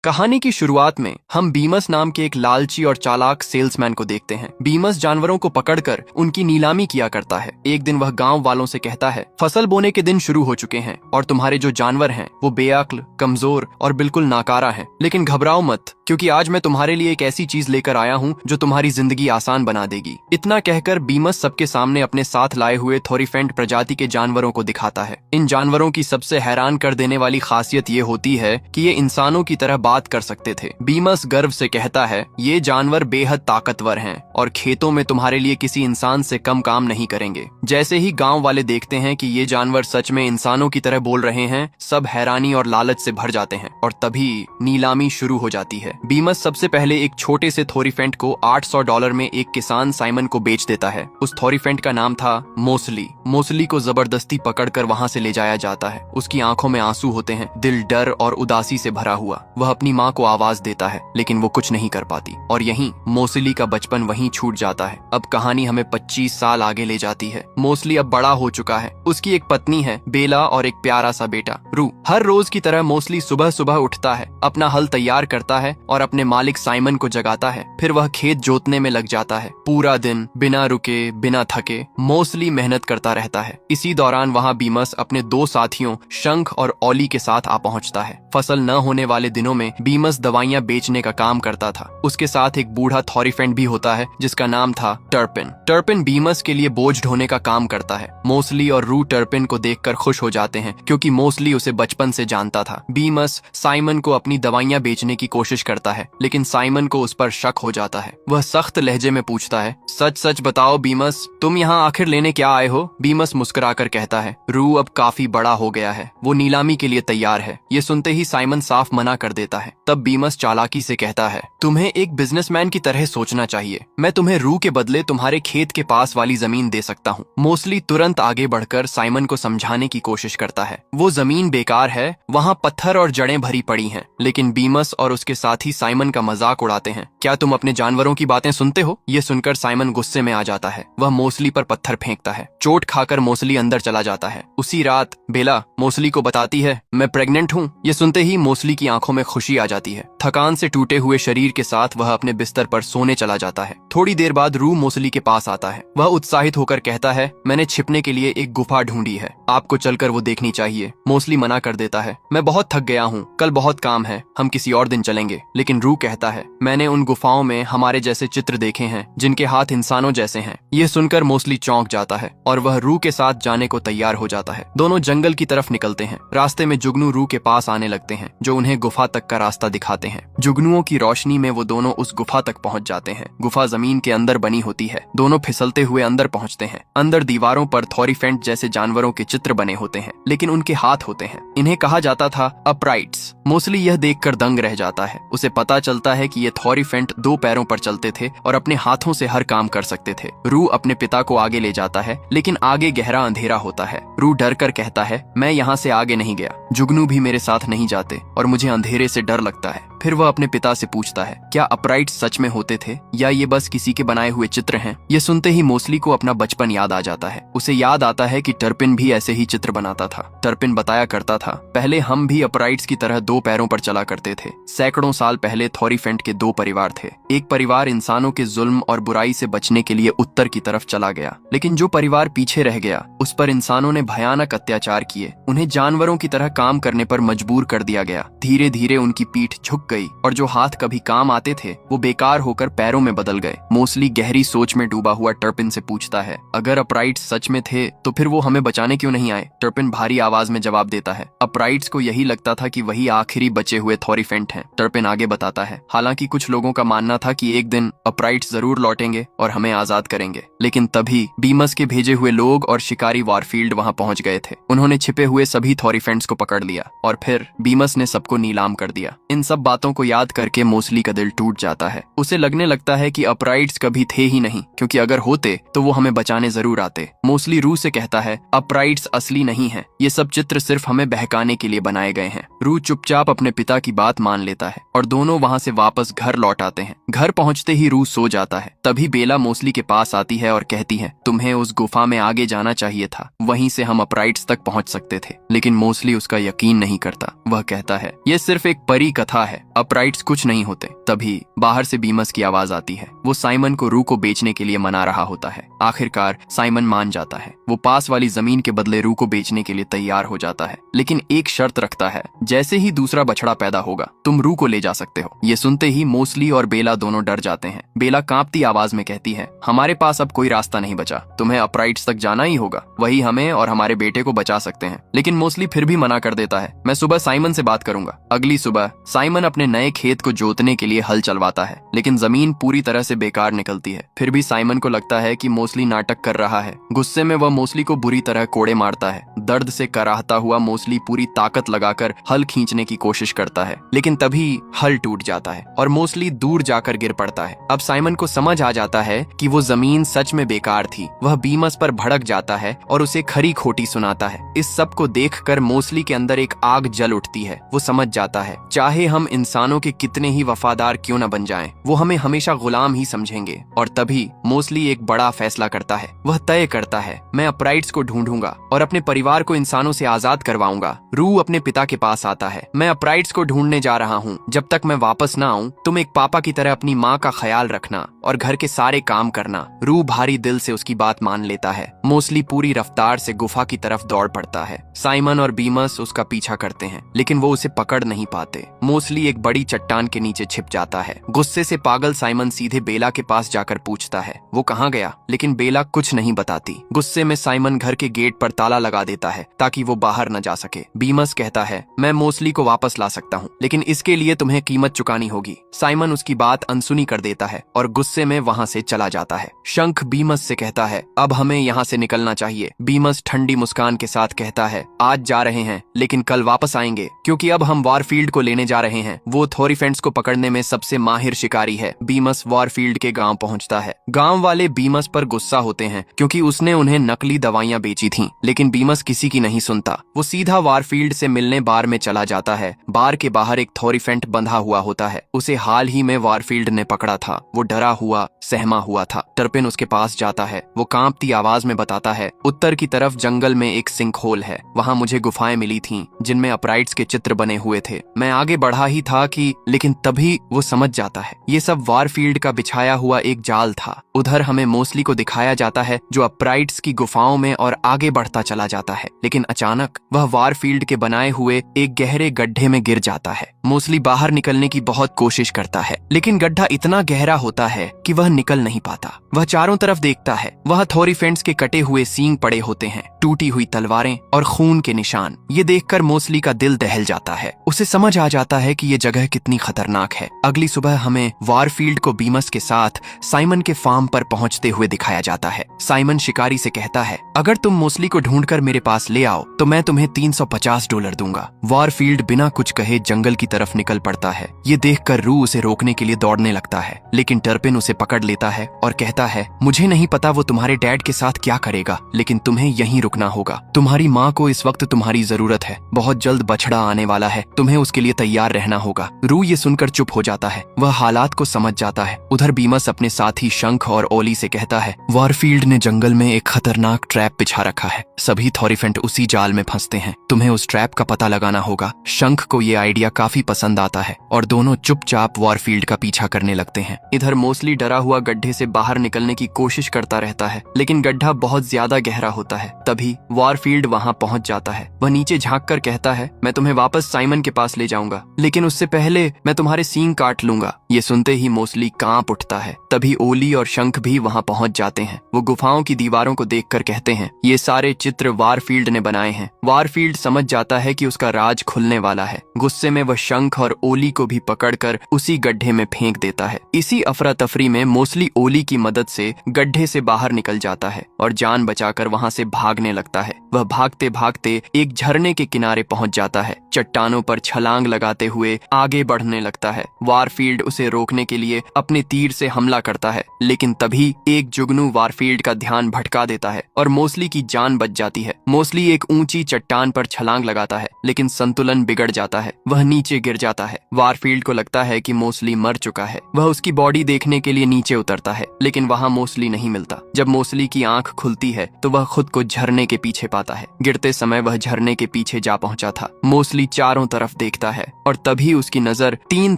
कहानी की शुरुआत में हम बीमस नाम के एक लालची और चालाक सेल्समैन को देखते हैं। बीमस जानवरों को पकड़कर उनकी नीलामी किया करता है। एक दिन वह गांव वालों से कहता है, फसल बोने के दिन शुरू हो चुके हैं और तुम्हारे जो जानवर हैं वो बेअक्ल, कमजोर और बिल्कुल नाकारा हैं। लेकिन घबराओ मत, क्योंकि आज मैं तुम्हारे लिए एक ऐसी चीज लेकर आया हूँ जो तुम्हारी जिंदगी आसान बना देगी। इतना कहकर बीमस सबके सामने अपने साथ लाए हुए थोरीफेंट प्रजाति के जानवरों को दिखाता है। इन जानवरों की सबसे हैरान कर देने वाली खासियत ये होती है कि ये इंसानों की तरह बात कर सकते थे। बीमस गर्व से कहता है, ये जानवर बेहद ताकतवर हैं और खेतों में तुम्हारे लिए किसी इंसान से कम काम नहीं करेंगे। जैसे ही गांव वाले देखते हैं कि ये जानवर सच में इंसानों की तरह बोल रहे हैं, सब हैरानी और लालच से भर जाते हैं और तभी नीलामी शुरू हो जाती है। बीमस सबसे पहले एक छोटे से थोरीफेंट को $800 में एक किसान साइमन को बेच देता है। उस थोरीफेंट का नाम था मोसली। मोसली को जबरदस्ती पकड़कर वहां से ले जाया जाता है। उसकी आंखों में आंसू होते हैं, दिल डर और उदासी से भरा हुआ। वह अपनी माँ को आवाज देता है, लेकिन वो कुछ नहीं कर पाती और यहीं मोसली का बचपन वहीं छूट जाता है। अब कहानी हमें 25 साल आगे ले जाती है। मोसली अब बड़ा हो चुका है। उसकी एक पत्नी है बेला और एक प्यारा सा बेटा रू। हर रोज की तरह मोसली सुबह सुबह उठता है, अपना हल तैयार करता है और अपने मालिक साइमन को जगाता है। फिर वह खेत जोतने में लग जाता है। पूरा दिन बिना रुके बिना थके मोसली मेहनत करता रहता है। इसी दौरान वहाँ बीमस अपने दो साथियों शंख और ओली के साथ आ पहुँचता है। फसल न होने वाले दिनों में बीमस दवाइयाँ बेचने का काम करता था। उसके साथ एक बूढ़ा थोरीफेंट भी होता है जिसका नाम था टर्पिन। टर्पिन बीमस के लिए बोझ ढोने का काम करता है। मोसली और रू टर्पिन को देखकर खुश हो जाते हैं, क्योंकि मोसली उसे बचपन से जानता था। बीमस साइमन को अपनी दवाइयाँ बेचने की कोशिश करता है, लेकिन साइमन को उस पर शक हो जाता है। वह सख्त लहजे में पूछता है, सच सच बताओ बीमस, तुम यहाँ आखिर लेने क्या आए हो? बीमस मुस्कुराकर कहता है, रू अब काफी बड़ा हो गया है, वो नीलामी के लिए तैयार है। ये सुनते ही साइमन साफ मना कर देता है। तब बीमस चालाकी से कहता है, तुम्हें एक बिजनेसमैन की तरह सोचना चाहिए। मैं तुम्हें रू के बदले तुम्हारे खेत के पास वाली जमीन दे सकता हूँ। मोसली तुरंत आगे बढ़कर साइमन को समझाने की कोशिश करता है। वो जमीन बेकार है, वहाँ पत्थर और जड़ें भरी पड़ी हैं। लेकिन बीमस और उसके साथी साइमन का मजाक उड़ाते हैं। क्या तुम अपने जानवरों की बातें सुनते हो? ये सुनकर साइमन गुस्से में आ जाता है। वह मोसली पर पत्थर फेंकता है। चोट खाकर मोसली अंदर चला जाता है। उसी रात बेला मोसली को बताती है, मैं प्रेग्नेंट हूँ। ये सुनते ही मोसली की आंखों में खुशी आ जाती है। थकान से टूटे हुए शरीर के साथ वह अपने बिस्तर पर सोने चला जाता है। थोड़ी देर बाद रू मोसली के पास आता है। वह उत्साहित होकर कहता है, मैंने छिपने के लिए एक गुफा ढूंढी है, आपको चलकर वो देखनी चाहिए। मोसली मना कर देता है, मैं बहुत थक गया हूँ, कल बहुत काम है, हम किसी और दिन चलेंगे। लेकिन रू कहता है, मैंने उन गुफाओं में हमारे जैसे चित्र देखे हैं जिनके हाथ इंसानों जैसे हैं। ये सुनकर मोसली चौंक जाता है और वह रू के साथ जाने को तैयार हो जाता है। दोनों जंगल की तरफ निकलते हैं। रास्ते में जुगनू रू के पास आने लगते हैं, जो उन्हें गुफा तक का रास्ता दिखाते हैं। जुगनुओं की रोशनी में वो दोनों उस गुफा तक पहुंच जाते हैं। गुफा जमीन के अंदर बनी होती है। दोनों फिसलते हुए अंदर पहुंचते हैं। अंदर दीवारों पर थोरीफेंट जैसे जानवरों के चित्र बने होते हैं, लेकिन उनके हाथ होते हैं। इन्हें कहा जाता था अपराइट्स। मोसली यह देखकर दंग रह जाता है। उसे पता चलता है कि ये थोरीफेंट दो पैरों पर चलते थे और अपने हाथों से हर काम कर सकते थे। रू अपने पिता को आगे ले जाता है, लेकिन आगे गहरा अंधेरा होता है। रू डर कर कहता है, मैं यहाँ से आगे नहीं गया, जुगनू भी मेरे साथ नहीं जाते और मुझे अंधेरे से डर लगता है। फिर वह अपने पिता से पूछता है, क्या अपराइट सच में होते थे या ये बस किसी के बनाए हुए चित्र हैं? ये सुनते ही मोसली को अपना बचपन याद आ जाता है। उसे याद आता है कि टर्पिन भी ऐसे ही चित्र बनाता था। टर्पिन बताया करता था, पहले हम भी अपराइट्स की तरह दो पैरों पर चला करते थे। सैकड़ों साल पहले थोरीफेंट के दो परिवार थे। एक परिवार इंसानों के जुल्म और बुराई से बचने के लिए उत्तर की तरफ चला गया, लेकिन जो परिवार पीछे रह गया उस पर इंसानों ने भयानक अत्याचार किए। उन्हें जानवरों की तरह काम करने पर मजबूर कर दिया गया। धीरे धीरे उनकी पीठ झुक गई और जो हाथ कभी काम आते थे वो बेकार होकर पैरों में बदल गए। मोसली गहरी सोच में डूबा हुआ टर्पिन से पूछता है, अगर अपराइट्स सच में थे तो फिर वो हमें बचाने क्यों नहीं आए? टर्पिन भारी आवाज में जवाब देता है, अपराइट्स को यही लगता था कि वही आखिरी बचे हुए थोरीफेंट हैं। टर्पिन आगे बताता है, हालांकि कुछ लोगों का मानना था कि एक दिन अपराइट्स जरूर लौटेंगे और हमें आजाद करेंगे। लेकिन तभी बीमस के भेजे हुए लोग और शिकारी वारफील्ड वहां पहुंच गए थे। उन्होंने छिपे हुए सभी थोरीफेंट्स को पकड़ लिया और फिर बीमस ने सबको नीलाम कर दिया। इन सब बातों को याद करके मोसली का दिल टूट जाता है। उसे लगने लगता है कि अपराइट्स कभी थे ही नहीं, क्योंकि अगर होते तो वो हमें बचाने जरूर आते। मोसली रू से कहता है, अपराइट्स असली नहीं है, ये सब चित्र सिर्फ हमें बहकाने के लिए बनाए गए हैं। रू चुपचाप अपने पिता की बात मान लेता है और दोनों वहाँ से वापस घर लौट आते हैं। घर पहुँचते ही रू सो जाता है। तभी बेला मोसली के पास आती है और कहती है, तुम्हें उस गुफा में आगे जाना चाहिए था, वहीं से हम अपराइट्स तक पहुँच सकते थे। लेकिन मोसली उसका यकीन नहीं करता। वह कहता है, ये सिर्फ एक परी कथा है, अपराइट्स कुछ नहीं होते। तभी बाहर से बीमस की आवाज आती है। वो साइमन को रू को बेचने के लिए मना रहा होता है। आखिरकार साइमन मान जाता है। वो पास वाली जमीन के बदले रू को बेचने के लिए तैयार हो जाता है, लेकिन एक शर्त रखता है, जैसे ही दूसरा बछड़ा पैदा होगा तुम रू को ले जा सकते हो। ये सुनते ही मोस्टली और बेला दोनों डर जाते हैं। बेला कांपती आवाज में कहती है, हमारे पास अब कोई रास्ता नहीं बचा, तुम्हें अपराइट्स तक जाना ही होगा, वही हमें और हमारे बेटे को बचा सकते हैं। लेकिन मोस्टली फिर भी मना कर देता है, मैं सुबह साइमन से बात करूंगा। अगली सुबह साइमन अपने नए खेत को जोतने के लिए हल चलवाता है, लेकिन जमीन पूरी तरह से बेकार निकलती है। फिर भी साइमन को लगता है कि मोस्टली नाटक कर रहा है। गुस्से में वह मोस्टली को बुरी तरह कोड़े मारता है। दर्द से कराहता हुआ मोस्टली पूरी ताकत लगाकर हल खींचने की कोशिश करता है, लेकिन तभी हल टूट जाता है और मोस्टली दूर जाकर गिर पड़ता है। अब साइमन को समझ आ जाता है कि वो जमीन सच में बेकार थी। वह बीमस पर भड़क जाता है और उसे खरी खोटी सुनाता है। इस सब को देखकर मोस्टली के अंदर एक आग जल उठती है। वो समझ जाता है, चाहे हम इंसानों के कितने ही वफादार क्यों न बन जाएं, वो हमें हमेशा गुलाम ही समझेंगे। और तभी मोस्टली एक बड़ा फैसला करता है। वह तय करता है, मैं अपराइट्स को ढूंढूंगा और अपने परिवार को इंसानों से आजाद करवाऊंगा। रू अपने पिता के पास आता है, मैं अपराइट्स को ढूंढने जा रहा हूँ। जब तक मैं वापस ना आऊं, तुम एक पापा की तरह अपनी माँ का ख्याल रखना और घर के सारे काम करना। रू भारी दिल से उसकी बात मान लेता है। मोस्टली पूरी रफ्तार से गुफा की तरफ दौड़ पड़ता है। साइमन और बीमस उसका पीछा करते हैं, लेकिन वो उसे पकड़ नहीं पाते। मोस्टली एक बड़ी चट्टान के नीचे छिप जाता है। गुस्से से पागल साइमन सीधे बेला के पास जाकर पूछता है, वो कहाँ गया? लेकिन बेला कुछ नहीं बताती। गुस्से में साइमन घर के गेट पर ताला लगा देता है ताकि वो बाहर न जा सके। बीमस कहता है, मैं मोस्टली को वापस ला सकता हूँ, लेकिन इसके लिए तुम्हें कीमत चुकानी होगी। साइमन उसकी बात अनसुनी कर देता है और गुस्से में वहाँ से चला जाता है। शंख बीमस से कहता है, अब हमें यहाँ से निकलना चाहिए। बीमस ठंडी मुस्कान के साथ कहता है, आज जा रहे हैं लेकिन कल वापस आएंगे, क्योंकि अब हम वॉरफील्ड को लेने जा रहे हैं। वो थोरीफेंट्स को पकड़ने में सबसे माहिर शिकारी है। बीमस वॉरफील्ड के गांव पहुंचता है। गांव वाले बीमस पर गुस्सा होते हैं क्योंकि उसने उन्हें नकली दवाइयां बेची थीं, लेकिन बीमस किसी की नहीं सुनता। वो सीधा वॉरफील्ड से मिलने बार में चला जाता है। बार के बाहर एक थोरीफेंट बंधा हुआ होता है। उसे हाल ही में वॉरफील्ड ने पकड़ा था। वो डरा हुआ सहमा हुआ था। टर्पिन उसके पास जाता है। वो कांपती आवाज में बताता है, उत्तर की तरफ जंगल में एक सिंकहोल है, वहाँ मुझे गुफाएं मिली थीं जिनमें अपराइट्स के चित्र बने हुए थे। मैं आगे बढ़ा ही था कि लेकिन तभी वो समझ जाता है ये सब वॉरफील्ड का बिछाया हुआ एक जाल था। उधर हमें मोस्टली को दिखाया जाता है जो अपराइट्स की गुफाओं में और आगे बढ़ता चला जाता है, लेकिन अचानक वह वॉरफील्ड के बनाए हुए एक गहरे गड्ढे में गिर जाता है। मोस्टली बाहर निकलने की बहुत कोशिश करता है, लेकिन गड्ढा इतना गहरा होता है कि वह निकल नहीं पाता। वह चारों तरफ देखता है। वह थोरीफेंट्स के कटे हुए सींग पड़े होते हैं, टूटी हुई तलवारें और खून के निशान। ये देखकर मोस्टली का दिल दहल जाता है। उसे समझ आ जाता है कि ये जगह कितनी खतरनाक है। अगली सुबह हमें वॉरफील्ड को बीमस के साथ साइमन के फार्म पर पहुंचते हुए दिखाया जाता है। साइमन शिकारी से कहता है, अगर तुम मोस्टली को ढूंढकर मेरे पास ले आओ तो मैं तुम्हें $350 दूंगा। वॉरफील्ड बिना कुछ कहे जंगल की तरफ निकल पड़ता है। ये देखकर रू उसे रोकने के लिए दौड़ने लगता है, लेकिन टर्पिन उसे पकड़ लेता है और कहता है, मुझे नहीं पता वो तुम्हारे डैड के साथ क्या करेगा, लेकिन तुम्हें यहीं रुकना होगा। तुम्हारी माँ को इस वक्त तुम्हारी जरूरत है। बहुत जल्द बछड़ा आने वाला है, तुम्हें उसके लिए तैयार रहना होगा। रू ये सुनकर चुप हो जाता है। वह हालात को समझ जाता है। उधर बीमस अपने साथी शंख और ओली से कहता है, वॉरफील्ड ने जंगल में एक खतरनाक ट्रैप बिछा रखा है। सभी थोरीफेंट उसी जाल में फंसते हैं। तुम्हें उस ट्रैप का पता लगाना होगा। शंख को ये आइडिया काफी पसंद आता है और दोनों चुपचाप वॉरफील्ड का पीछा करने लगते हैं। इधर मोस्टली डरा हुआ गड्ढे से बाहर निकलने की कोशिश करता रहता है, लेकिन गड्ढा बहुत ज्यादा गहरा होता है। तभी वॉरफील्ड वहां पहुंच जाता है। वह नीचे झांक कर कहता है, मैं तुम्हें वापस साइमन के पास ले जाऊंगा, लेकिन उससे पहले मैं तुम्हारे सींग काट लूंगा। ये सुनते ही मोस्टली कांप उठता है। तभी ओली और शंख भी वहां पहुंच जाते हैं। वो गुफाओं की दीवारों को देखकर कहते हैं, ये सारे चित्र वॉरफील्ड ने बनाए हैं। वॉरफील्ड समझ जाता है कि उसका राज खुलने वाला है। गुस्से में वह शंख और ओली को भी पकड़कर उसी गड्ढे में फेंक देता है। इसी अफरा तफरी में मोस्टली ओली की मदद से गड्ढे से बाहर निकल जाता है और जान बचाकर वहां से भागने लगता है। वह भागते भागते एक झरने के किनारे पहुंच जाता है। चट्टानों पर छलांग लगाते हुए आगे बढ़ने लगता है। वॉरफील्ड उसे रोकने के लिए अपने तीर से हमला करता है, लेकिन तभी एक जुगनू वॉरफील्ड का ध्यान भटका देता है और मोस्टली की जान बच जाती है। मोस्टली एक ऊंची चट्टान पर छलांग लगाता है, लेकिन संतुलन बिगड़ जाता है। वह नीचे नीचे गिर जाता है। वारफील्ड को लगता है कि मोस्टली मर चुका है। वह उसकी बॉडी देखने के लिए नीचे उतरता है, लेकिन वहाँ मोस्टली नहीं मिलता। जब मोस्टली की आंख खुलती है तो वह खुद को झरने के पीछे पाता है। गिरते समय वह झरने के पीछे जा पहुंचा था। मोस्टली चारों तरफ देखता है और तभी उसकी नजर 3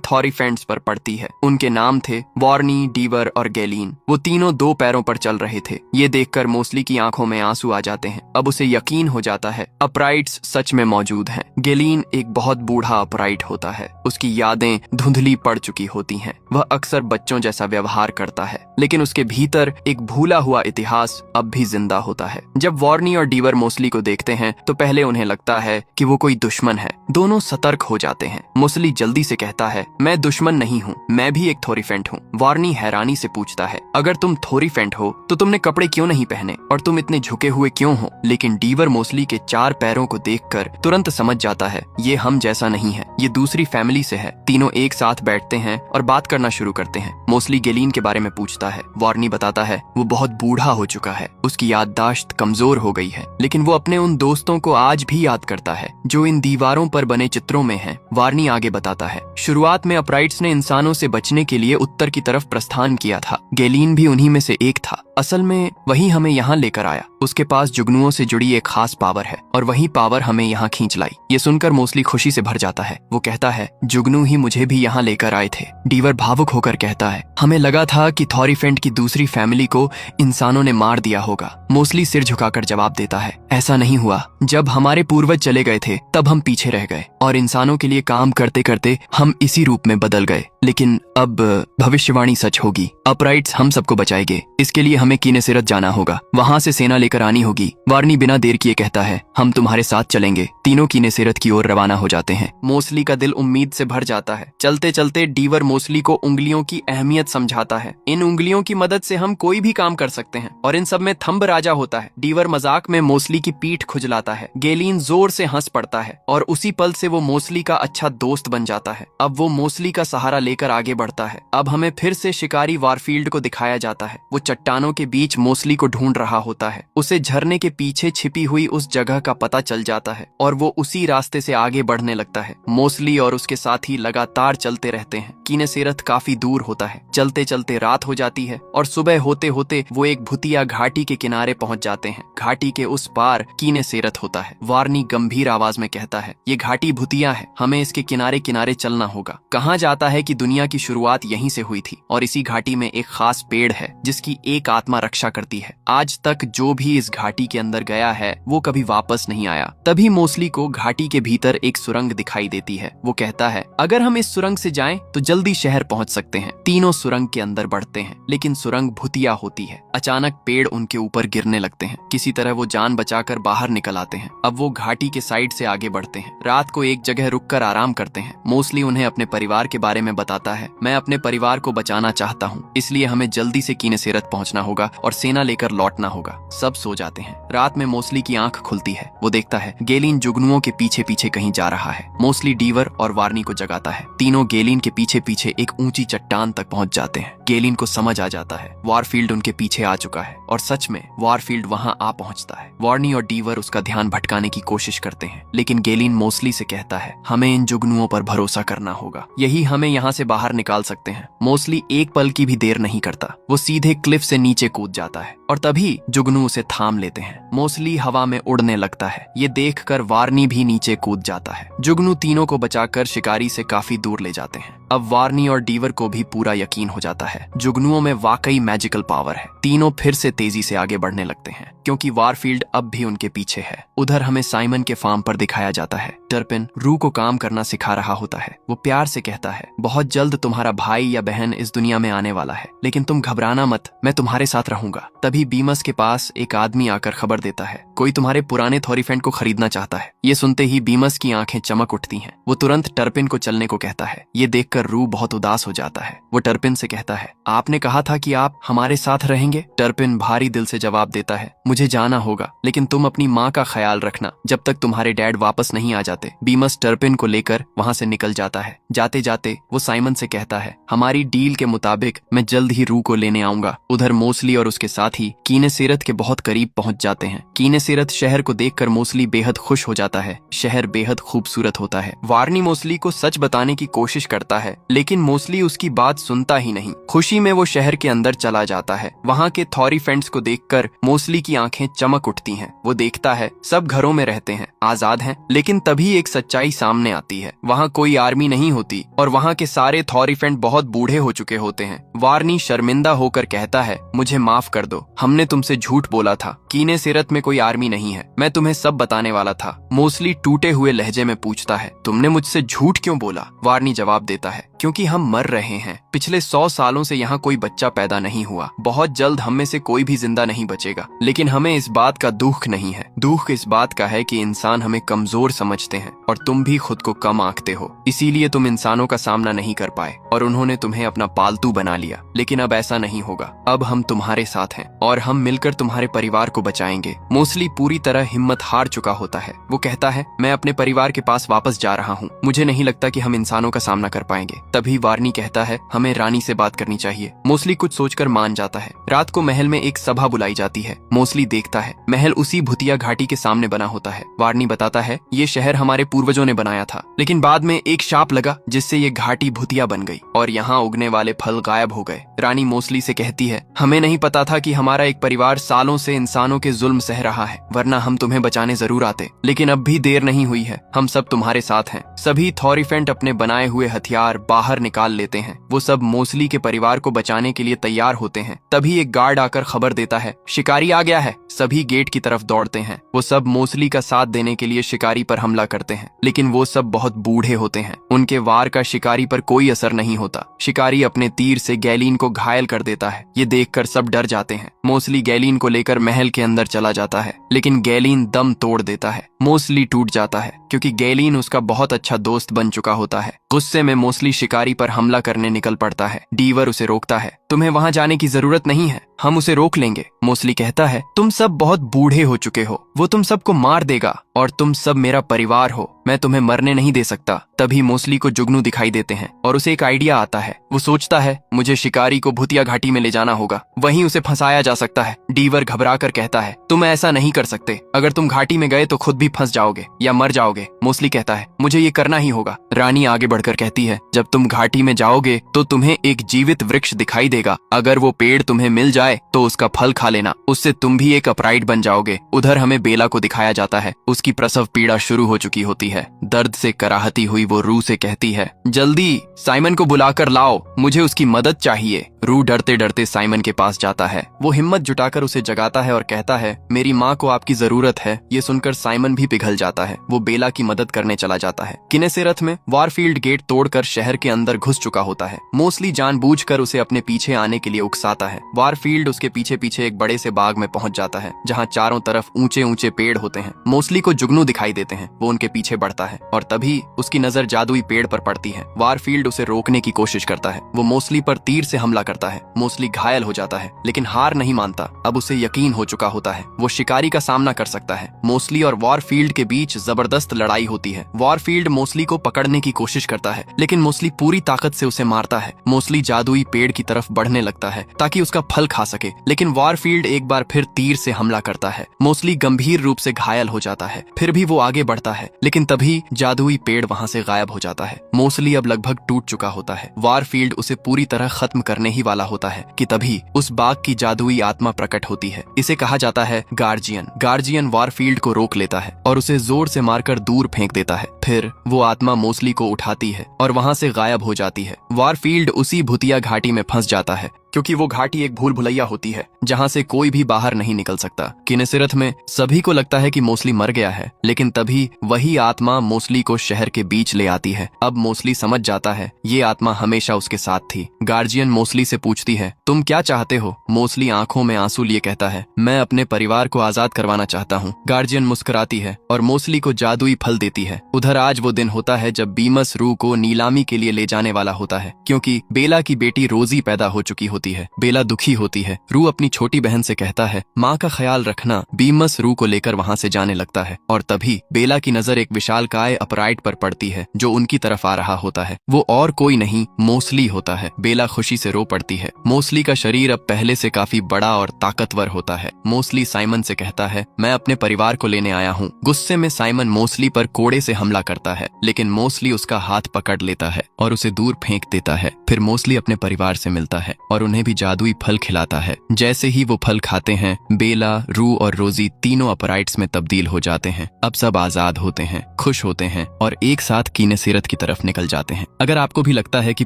थॉरीफेंट्स पर पड़ती है। उनके नाम थे वॉर्नी, डीवर और गैलीन। वो तीनों 2 पैरों पर चल रहे थे। ये देखकर मोस्टली की आंखों में आंसू आ जाते हैं। अब उसे यकीन हो जाता है अपराइट्स सच में मौजूद हैं। गैलीन एक बहुत बूढ़ा अपराइट होता है। उसकी यादें धुंधली पड़ चुकी होती हैं। वह अक्सर बच्चों जैसा व्यवहार करता है, लेकिन उसके भीतर एक भूला हुआ इतिहास अब भी जिंदा होता है। जब वॉर्नी और डीवर मोस्टली को देखते हैं तो पहले उन्हें लगता है कि वो कोई दुश्मन है। दोनों सतर्क हो जाते हैं। मोस्टली जल्दी से कहता है, मैं दुश्मन नहीं हूँ, मैं भी एक थोरीफेंट हूँ। वॉर्नी हैरानी से पूछता है, अगर तुम थोरीफेंट हो तो तुमने कपड़े क्यों नहीं पहने और तुम इतने झुके हुए क्यों हो? लेकिन डीवर मोस्टली के 4 पैरों को देखकर तुरंत समझ जाता है ये हम जैसा नहीं है, ये दूसरी फैमिली से है। तीनों एक साथ बैठते हैं और बात करना शुरू करते हैं। मोस्टली गैलीन के बारे में पूछता है। वॉर्नी बताता है वो बहुत बूढ़ा हो चुका है, उसकी याददाश्त कमजोर हो गई है, लेकिन वो अपने उन दोस्तों को आज भी याद करता है जो इन दीवारों पर बने चित्रों में हैं। वार्नी आगे बताता है, शुरुआत में अपराइट्स ने इंसानों से बचने के लिए उत्तर की तरफ प्रस्थान किया था। गैलीन भी उन्हीं में से एक था। असल में वही हमें यहाँ लेकर आया। उसके पास जुगनुओं से जुड़ी एक खास पावर है और वही पावर हमें यहाँ खींच लाई। ये सुनकर मोस्टली खुशी से भर जाता है। वो कहता है, जुगनू ही मुझे भी यहाँ लेकर आए थे। डीवर भावुक होकर कहता है, हमें लगा था कि थॉरीफेंट की दूसरी फैमिली को इंसानों ने मार दिया होगा। मोस्टली सिर झुकाकर जवाब देता है, ऐसा नहीं हुआ। जब हमारे पूर्वज चले गए थे तब हम पीछे रह गए और इंसानों के लिए काम करते करते हम इसी रूप में बदल गए। लेकिन अब भविष्यवाणी सच होगी। अपराइट्स हम सबको बचाएंगे। इसके लिए हमें कीनेसेरत जाना होगा। वहाँ से सेना लेकर आनी होगी। वार्नी बिना देर किए कहता है, हम तुम्हारे साथ चलेंगे। तीनों कीनेसेरत की ओर रवाना हो जाते हैं। मोस्टली का दिल उम्मीद से भर जाता है। चलते चलते डीवर मोस्टली को उंगलियों की अहमियत समझाता है। इन उंगलियों की मदद से हम कोई भी काम कर सकते हैं और इन सब में थंब राजा होता है। डीवर मजाक में मोस्टली की पीठ खुजलाता है। गैलीन जोर से हंस पड़ता है और उसी पल से वो मोस्टली का अच्छा दोस्त बन जाता है। अब वो मोस्टली का सहारा लेकर आगे बढ़ता है। अब हमें फिर से शिकारी वारफील्ड को दिखाया जाता है। वो चट्टानों के बीच मोस्टली को ढूंढ रहा होता है। उसे झरने के पीछे छिपी हुई उस जगह का पता चल जाता है और वो उसी रास्ते से आगे बढ़ने लगता है। मोस्टली और उसके साथी लगातार चलते रहते हैं। कीनेसेरत काफी दूर होता है। चलते चलते रात हो जाती है और सुबह होते होते वो एक भुतिया घाटी के किनारे पहुंच जाते हैं। घाटी के उस पार कीनेसेरत होता है। वार्नी गंभीर आवाज में कहता है, ये घाटी भुतिया है, हमें इसके किनारे किनारे चलना होगा। कहा जाता है कि दुनिया की शुरुआत यहीं से हुई थी और इसी घाटी में एक खास पेड़ है जिसकी एक आत्मा रक्षा करती है। आज तक जो भी इस घाटी के अंदर गया है वो कभी वापस नहीं आया। तभी मोस्टली को घाटी के भीतर एक सुरंग दिखाई देती है। वो कहता है, अगर हम इस सुरंग से जाएं तो जल्दी शहर पहुंच सकते हैं। तीनों सुरंग के अंदर बढ़ते हैं, लेकिन सुरंग भुतिया होती है। अचानक पेड़ उनके ऊपर गिरने लगते हैं। किसी तरह वो जान बचाकर बाहर निकल आते हैं। अब वो घाटी के साइड से आगे बढ़ते हैं। रात को एक जगह रुककर आराम करते हैं। मोस्टली उन्हें अपने परिवार के बारे में बताता है। मैं अपने परिवार को बचाना चाहता हूँ, इसलिए हमें जल्दी से कीनेसेरत पहुंचना होगा और सेना लेकर लौटना होगा। सब सो जाते हैं। रात में मोस्टली की आंख खुलती है। वो देखता है गैलीन जुगनुओं के पीछे पीछे कहीं जा रहा है। मोस्टली डीवर और वार्नी को जगाता है। तीनों गैलीन के पीछे पीछे एक ऊंची चट्टान तक पहुंच जाते हैं। गैलीन को समझ आ जाता है वारफील्ड उनके पीछे आ चुका है और सच में वारफील्ड वहां आ पहुंचता है। वार्नी और डीवर उसका ध्यान भटकाने की कोशिश करते हैं, लेकिन गैलीन मोस्टली से कहता है, हमें इन जुगनुओं पर भरोसा करना होगा, यही हमें यहाँ से बाहर निकाल सकते हैं। मोस्टली एक पल की भी देर नहीं करता। वो सीधे क्लिफ से नीचे कूद जाता है और तभी जुगनू उसे थाम लेते हैं। मोस्टली हवा में उड़ने लगता है। ये देखकर वार्नी भी नीचे कूद जाता है। जुगनू तीनों को बचाकर शिकारी से काफी दूर ले जाते हैं। अब वार्नी और डीवर को भी पूरा यकीन हो जाता है जुगनुओं में वाकई मैजिकल पावर है। तीनों फिर से तेजी से आगे बढ़ने लगते हैं क्योंकि वारफील्ड अब भी उनके पीछे है। उधर हमें साइमन के फार्म पर दिखाया जाता है। टर्पिन रू को काम करना सिखा रहा होता है। वो प्यार से कहता है, बहुत जल्द तुम्हारा भाई या बहन इस दुनिया में आने वाला है, लेकिन तुम घबराना मत, मैं तुम्हारे साथ रहूंगा। तभी बीमस के पास एक आदमी आकर खबर देता है, कोई तुम्हारे पुराने थॉरीफेंट को खरीदना चाहता है। ये सुनते ही बीमस की आंखें चमक उठती हैं। वो तुरंत टर्पिन को चलने को कहता है। ये देखकर रू बहुत उदास हो जाता है। वो टर्पिन से कहता है, आपने कहा था कि आप हमारे साथ रहेंगे। टर्पिन भारी दिल से जवाब देता है, मुझे जाना होगा, लेकिन तुम अपनी माँ का ख्याल रखना जब तक तुम्हारे डैड वापस नहीं आ जाते। बीमस टर्पिन को लेकर वहाँ से निकल जाता है। जाते जाते वो साइमन से कहता है, हमारी डील के मुताबिक मैं जल्द ही रू को लेने आऊंगा। उधर मोस्टली और उसके साथी कीनेसेरत के बहुत करीब पहुंच जाते हैं। कीनेसेरत किनेसेरत शहर को देखकर मोस्ली बेहद खुश हो जाता है। शहर बेहद खूबसूरत होता है। वार्नी मोस्ली को सच बताने की कोशिश करता है, लेकिन मोस्ली उसकी बात सुनता ही नहीं। खुशी में वो शहर के अंदर चला जाता है। वहाँ के थॉरीफेंट्स को देखकर मोस्ली की आंखें चमक उठती हैं। वो देखता है सब घरों में रहते हैं, आजाद हैं, लेकिन तभी एक सच्चाई सामने आती है। वहाँ कोई आर्मी नहीं होती और वहाँ के सारे थॉरीफेंट बहुत बूढ़े हो चुके होते हैं। वार्नी शर्मिंदा होकर कहता है, मुझे माफ कर दो, हमने तुमसे झूठ बोला था। किनेसेरत में कोई आर्मी नहीं है, मैं तुम्हें सब बताने वाला था। मोस्ली टूटे हुए लहजे में पूछता है, तुमने मुझसे झूठ क्यों बोला? वार्नी जवाब देता है, क्योंकि हम मर रहे हैं। पिछले 100 सालों से यहाँ कोई बच्चा पैदा नहीं हुआ। बहुत जल्द हम में से कोई भी जिंदा नहीं बचेगा, लेकिन हमें इस बात का दुख नहीं है। दुख इस बात का है कि इंसान हमें कमजोर समझते हैं और तुम भी खुद को कम आंकते हो। इसीलिए तुम इंसानों का सामना नहीं कर पाए और उन्होंने तुम्हें अपना पालतू बना लिया। लेकिन अब ऐसा नहीं होगा। अब हम तुम्हारे साथ हैं और हम मिलकर तुम्हारे परिवार को बचाएंगे। मोस्ली पूरी तरह हिम्मत हार चुका होता है। वो कहता है, मैं अपने परिवार के पास वापस जा रहा हूँ। मुझे नहीं लगता कि हम इंसानों का सामना कर पाएंगे। तभी वार्नी कहता है, हमें रानी से बात करनी चाहिए। मोस्ली कुछ सोचकर मान जाता है। रात को महल में एक सभा बुलाई जाती है। मोस्ली देखता है महल उसी भूतिया घाटी के सामने बना होता है। वार्नी बताता है, ये शहर हमारे पूर्वजों ने बनाया था, लेकिन बाद में एक शाप लगा जिससे ये घाटी भूतिया बन गई और यहाँ उगने वाले फल गायब हो गए। रानी मोस्ली से कहती है, हमें नहीं पता था कि हमारा एक परिवार सालों से इंसानों के जुल्म सह रहा है, वरना हम तुम्हें बचाने जरूर आते। लेकिन अब भी देर नहीं हुई है, हम सब तुम्हारे साथ हैं। सभी थॉरीफेंट अपने बनाए हुए हथियार बाहर निकाल लेते हैं। वो सब मोस्ली के परिवार को बचाने के लिए तैयार होते हैं। तभी एक गार्ड आकर खबर देता है, शिकारी आ गया है। सभी गेट की तरफ दौड़ते हैं। वो सब मोस्ली का साथ देने के लिए शिकारी पर हमला करते हैं, लेकिन वो सब बहुत बूढ़े होते हैं। उनके वार का शिकारी पर कोई असर नहीं होता। शिकारी अपने तीर से गैलीन को घायल कर देता है। ये देखकर सब डर जाते हैं। मोस्ली गैलीन को लेकर महल के अंदर चला जाता है, लेकिन गैलीन दम तोड़ देता है। मोस्ली टूट जाता है क्योंकि गैलीन उसका बहुत अच्छा दोस्त बन चुका होता है। गुस्से में मोस्ली शिकारी पर हमला करने निकल पड़ता है। डीवर उसे रोकता है, तुम्हें वहां जाने की जरूरत नहीं है, हम उसे रोक लेंगे। मोस्ली कहता है, तुम सब बहुत बूढ़े हो चुके हो, वो तुम सबको मार देगा और तुम सब मेरा परिवार हो, मैं तुम्हें मरने नहीं दे सकता। तभी मोस्ली को जुगनू दिखाई देते हैं और उसे एक आइडिया आता है। वो सोचता है, मुझे शिकारी को भूतिया घाटी में ले जाना होगा, वहीं उसे फंसाया जा सकता है। डीवर घबरा कर कहता है, तुम ऐसा नहीं कर सकते, अगर तुम घाटी में गए तो खुद भी फंस जाओगे या मर जाओगे। मोस्ली कहता है, मुझे ये करना ही होगा। रानी आगे बढ़कर कहती है, जब तुम घाटी में जाओगे तो तुम्हें एक जीवित वृक्ष दिखाई देगा। अगर वो पेड़ तुम्हें मिल जाए तो उसका फल खा लेना, उससे तुम भी एक अपराइट बन जाओगे। उधर हमें बेला को दिखाया जाता है। उसकी प्रसव पीड़ा शुरू हो चुकी होती है। दर्द से कराहती हुई वो रू से कहती है, जल्दी साइमन को बुलाकर लाओ, मुझे उसकी मदद चाहिए। रू डरते डरते साइमन के पास जाता है। वो हिम्मत जुटाकर उसे जगाता है और कहता है, मेरी माँ को आपकी जरूरत है। ये सुनकर साइमन भी पिघल जाता है। वो बेला की मदद करने चला जाता है। किनेसेरत में वारफील्ड गेट तोड़कर शहर के अंदर घुस चुका होता है। मोस्ली जानबूझकर उसे अपने पीछे आने के लिए उकसाता है। वारफील्ड उसके पीछे पीछे एक बड़े से बाग में पहुंच जाता है, जहाँ चारों तरफ ऊंचे ऊंचे पेड़ होते हैं। मोस्ली को जुगनू दिखाई देते हैं। वो उनके पीछे बढ़ता है और तभी उसकी नजर जादुई पेड़ पर पड़ती है। वारफील्ड उसे रोकने की कोशिश करता है। वो मोस्ली पर तीर से हमला करता है। मोस्ली घायल हो जाता है, लेकिन हार नहीं मानता। अब उसे यकीन हो चुका होता है वो शिकारी का सामना कर सकता है। मोस्ली और वारफील्ड के बीच जबरदस्त लड़ाई होती है। वारफील्ड मोस्ली को पकड़ने की कोशिश करता है, लेकिन मोस्ली पूरी ताकत से उसे मारता है। मोस्ली जादुई पेड़ की तरफ बढ़ने लगता है ताकि उसका फल खा सके, लेकिन वारफील्ड एक बार फिर तीर से हमला करता है। मोस्ली गंभीर रूप से घायल हो जाता है। फिर भी वो आगे बढ़ता है, लेकिन तभी जादुई पेड़ वहाँ से गायब हो जाता है। मोस्ली अब लगभग टूट चुका होता है। वारफील्ड उसे पूरी तरह खत्म करने ही वाला होता है कि तभी उस बाग की जादुई आत्मा प्रकट होती है। इसे कहा जाता है गार्जियन। गार्जियन वारफील्ड को रोक लेता है और उसे जोर से मारकर दूर फेंक देता है। फिर वो आत्मा मोस्ली को उठाती है और वहाँ से गायब हो जाती है। वारफील्ड उसी भूतिया घाटी में फंस जाता है, क्योंकि वो घाटी एक भूल भुलैया होती है जहाँ से कोई भी बाहर नहीं निकल सकता। किनेसेरत में सभी को लगता है कि मोस्ली मर गया है, लेकिन तभी वही आत्मा मोस्ली को शहर के बीच ले आती है। अब मोस्ली समझ जाता है ये आत्मा हमेशा उसके साथ थी। गार्जियन मोस्ली से पूछती है, तुम क्या चाहते हो? मोस्ली आंखों में आंसू लिए कहता है, मैं अपने परिवार को आजाद करवाना चाहता हूँ। गार्जियन मुस्कुराती है और मोस्ली को जादुई फल देती है। उधर आज वो दिन होता है जब बीमस रू को नीलामी के लिए ले जाने वाला होता है, क्योंकि बेला की बेटी रोजी पैदा हो चुकी होती होती है। बेला दुखी होती है। रू अपनी छोटी बहन से कहता है, माँ का ख्याल रखना। बीमस रू को लेकर वहाँ से जाने लगता है और तभी बेला की नजर एक विशालकाय अपराइट पर पड़ती है जो उनकी तरफ आ रहा होता है। वो और कोई नहीं, मोस्ली होता है। बेला खुशी से रो पड़ती है। मोस्ली का शरीर अब पहले से काफी बड़ा और ताकतवर होता है। मोस्ली साइमन से कहता है, मैं अपने परिवार को लेने आया हूँ। गुस्से में साइमन मोस्ली पर कोड़े से हमला करता है, लेकिन मोस्ली उसका हाथ पकड़ लेता है और उसे दूर फेंक देता है। फिर मोस्ली अपने परिवार से मिलता है और उन्हें भी जादुई फल खिलाता है। जैसे ही वो फल खाते हैं, बेला, रू और रोजी तीनों अपराइट्स में तब्दील हो जाते हैं। अब सब आजाद होते हैं, खुश होते हैं और एक साथ कीनेसीरत की तरफ निकल जाते हैं। अगर आपको भी लगता है कि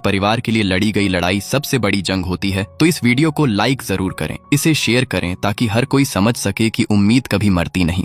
परिवार के लिए लड़ी गई लड़ाई सबसे बड़ी जंग होती है तो इस वीडियो को लाइक जरूर करें, इसे शेयर करें ताकि हर कोई समझ सके कि उम्मीद कभी मरती नहीं।